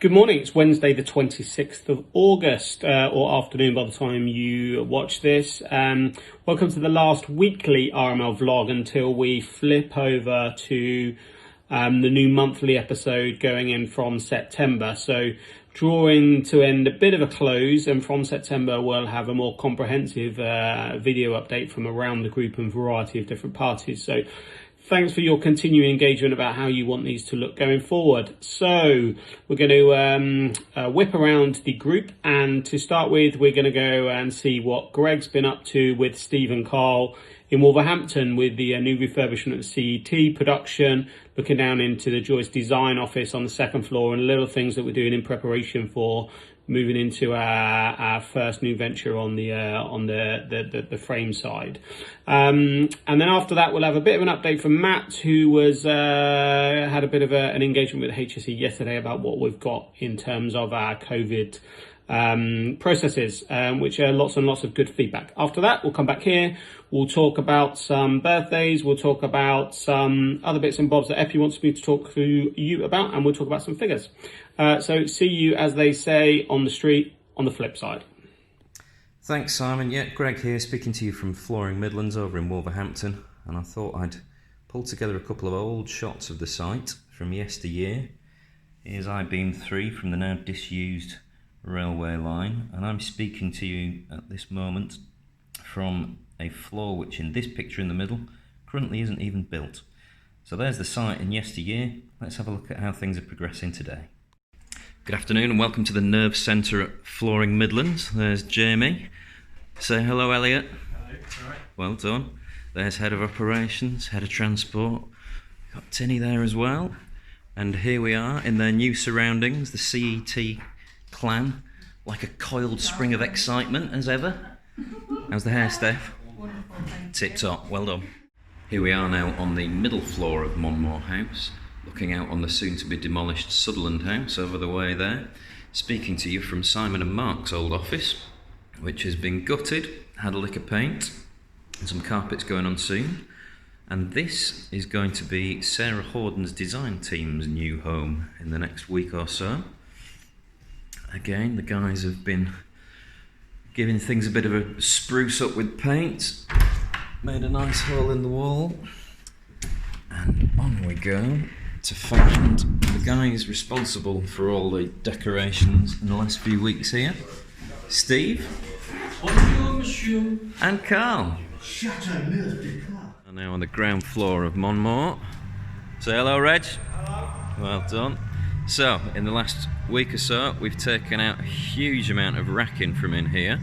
Good morning, it's Wednesday the 26th of August, or afternoon by the time you watch this. Welcome to the last weekly RML vlog until we flip over to the new monthly episode going in from September. So drawing to end a bit of a close, and from September we'll have a more comprehensive video update from around the group and variety of different parties. So thanks for your continuing engagement about how you want these to look going forward. So we're going to whip around the group, and to start with we're going to go and see what Greg's been up to with Steve and Carl in Wolverhampton with the new refurbishment of CET production, looking down into the Joyce design office on the second floor, and little things that we're doing in preparation for moving into our first new venture on the frame side. And then after that we'll have a bit of an update from Matt, who was had a bit of an engagement with HSE yesterday about what we've got in terms of our COVID processes, which are lots and lots of good feedback. After that we'll come back here, we'll talk about some birthdays, we'll talk about some other bits and bobs that Epi wants me to talk to you about, and we'll talk about some figures. So see you, as they say on the street, on the flip side. Thanks, Simon. Yeah, Greg here, speaking to you from Flooring Midlands over in Wolverhampton, and I thought I'd pull together a couple of old shots of the site from yesteryear. Here's I-beam 3 from the now disused railway line, and I'm speaking to you at this moment from a floor which, in this picture in the middle, currently isn't even built. So there's the site in yesteryear. Let's have a look at how things are progressing today. Good afternoon and welcome to the Nerve Centre at Flooring Midlands. There's Jamie. Say hello, Elliot. Hello. All right. Well done. There's Head of Operations, Head of Transport. Got Tinny there as well. And here we are in their new surroundings, the CET clan, like a coiled spring of excitement as ever. How's the hair, Steph? Wonderful, Tip top, well done. Here we are now on the middle floor of Monmore House, looking out on the soon-to-be demolished Sutherland House over the way there, speaking to you from Simon and Mark's old office, which has been gutted, had a lick of paint, and some carpets going on soon. And this is going to be Sarah Horden's design team's new home in the next week or so. Again, the guys have been giving things a bit of a spruce up with paint, made a nice hole in the wall, and on we go to find the guys responsible for all the decorations in the last few weeks here. Steve. Bonjour, monsieur. And Carl. Are now on the ground floor of Monmore. Say hello, Reg. Hello. Well done. So, in the last week or so, we've taken out a huge amount of racking from in here,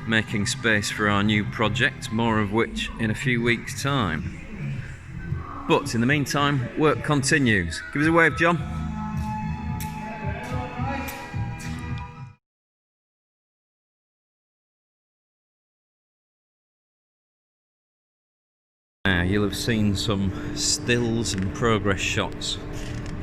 making space for our new project, more of which in a few weeks' time. But in the meantime, work continues. Give us a wave, John. Now, you'll have seen some stills and progress shots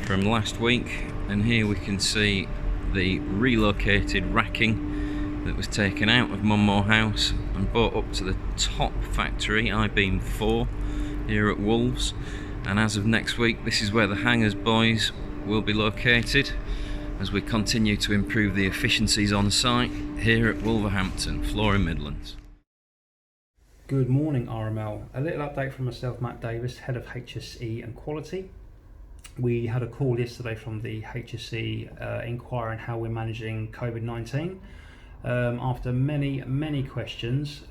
from last week, and here we can see the relocated racking that was taken out of Monmore House and brought up to the top factory, I-beam 4, here at Wolves. And as of next week, this is where the hangars boys will be located as we continue to improve the efficiencies on site here at Wolverhampton, Flooring Midlands. Good morning, RML. A little update from myself, Matt Davis, Head of HSE and Quality. We had a call yesterday from the HSE inquiring how we're managing COVID-19. After many questions,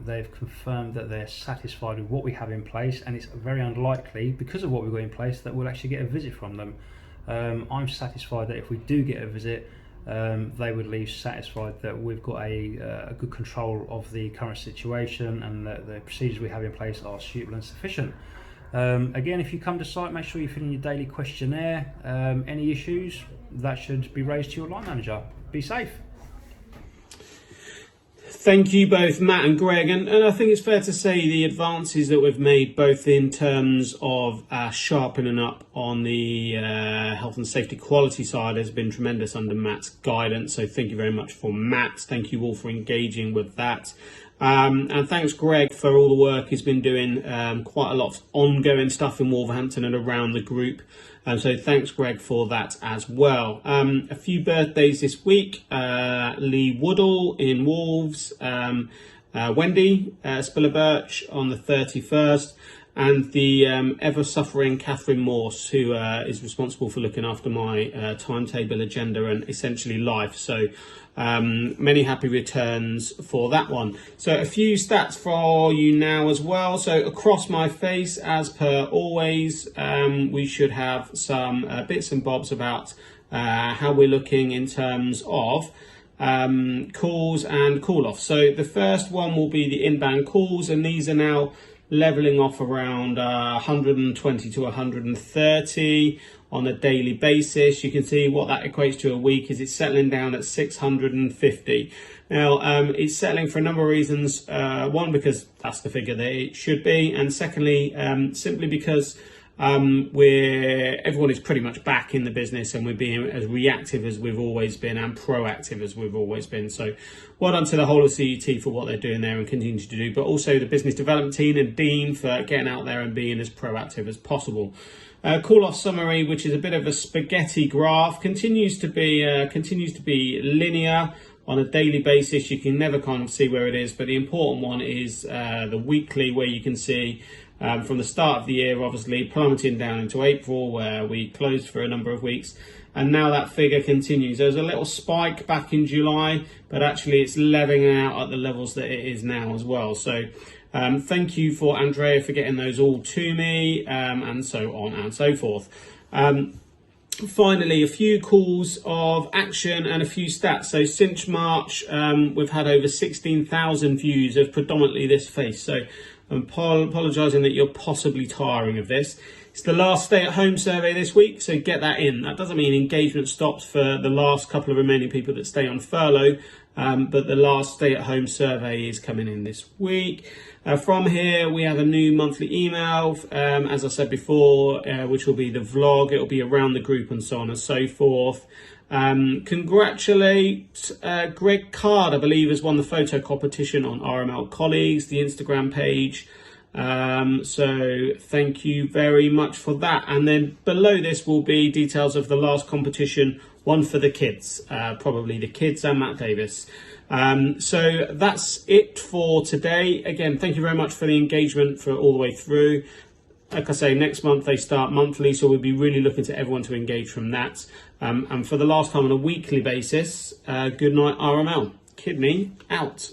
they've confirmed that they're satisfied with what we have in place, and it's very unlikely, because of what we've got in place, that we'll actually get a visit from them. I'm satisfied that if we do get a visit, they would leave satisfied that we've got a good control of the current situation, and that the procedures we have in place are suitable and sufficient. Again, if you come to site, make sure you fill in your daily questionnaire. Any issues, that should be raised to your line manager. Be safe. Thank you both, Matt and Greg, and I think it's fair to say the advances that we've made, both in terms of sharpening up on the health and safety quality side, has been tremendous under Matt's guidance. So thank you very much for Matt. Thank you all for engaging with that. And thanks, Greg, for all the work he's been doing. Quite a lot of ongoing stuff in Wolverhampton and around the group. So thanks, Greg, for that as well. A few birthdays this week. Lee Woodall in Wolves, Wendy Spiller Birch on the 31st, and the ever-suffering Catherine Morse, who is responsible for looking after my timetable, agenda, and essentially life. So many happy returns for that one. So a few stats for you now as well. So across my face, as per always, we should have some bits and bobs about how we're looking in terms of calls and call-offs. So the first one will be the inbound calls, and these are now leveling off around 120 to 130 on a daily basis. You can see what that equates to a week is it's settling down at 650. Now, it's settling for a number of reasons. One, because that's the figure that it should be, and secondly, simply because everyone is pretty much back in the business, and we're being as reactive as we've always been and proactive as we've always been. So well done to the whole of CET for what they're doing there and continue to do, but also the business development team and Dean for getting out there and being as proactive as possible. Call-off summary, which is a bit of a spaghetti graph, continues to be linear on a daily basis. You can never kind of see where it is, but the important one is the weekly, where you can see from the start of the year, obviously plummeting down into April, where we closed for a number of weeks, and now that figure continues. There's a little spike back in July, but actually it's leveling out at the levels that it is now as well. So thank you for Andrea for getting those all to me, and so on and so forth. Finally, a few calls of action and a few stats. So since March, we've had over 16,000 views of predominantly this face. So I'm apologising that you're possibly tiring of this. It's the last stay-at-home survey this week, so get that in. That doesn't mean engagement stops for the last couple of remaining people that stay on furlough, but the last stay-at-home survey is coming in this week. From here, we have a new monthly email, as I said before, which will be the vlog. It'll be around the group and so on and so forth. Congratulate Greg Card, I believe, has won the photo competition on RML Colleagues, the Instagram page. So thank you very much for that. And then below this will be details of the last competition, one for the kids, probably the kids and Matt Davis. So that's it for today. Again, thank you very much for the engagement for all the way through. Like I say, next month they start monthly, so we'll be really looking to everyone to engage from that. And for the last time on a weekly basis, good night RML. Kidney out.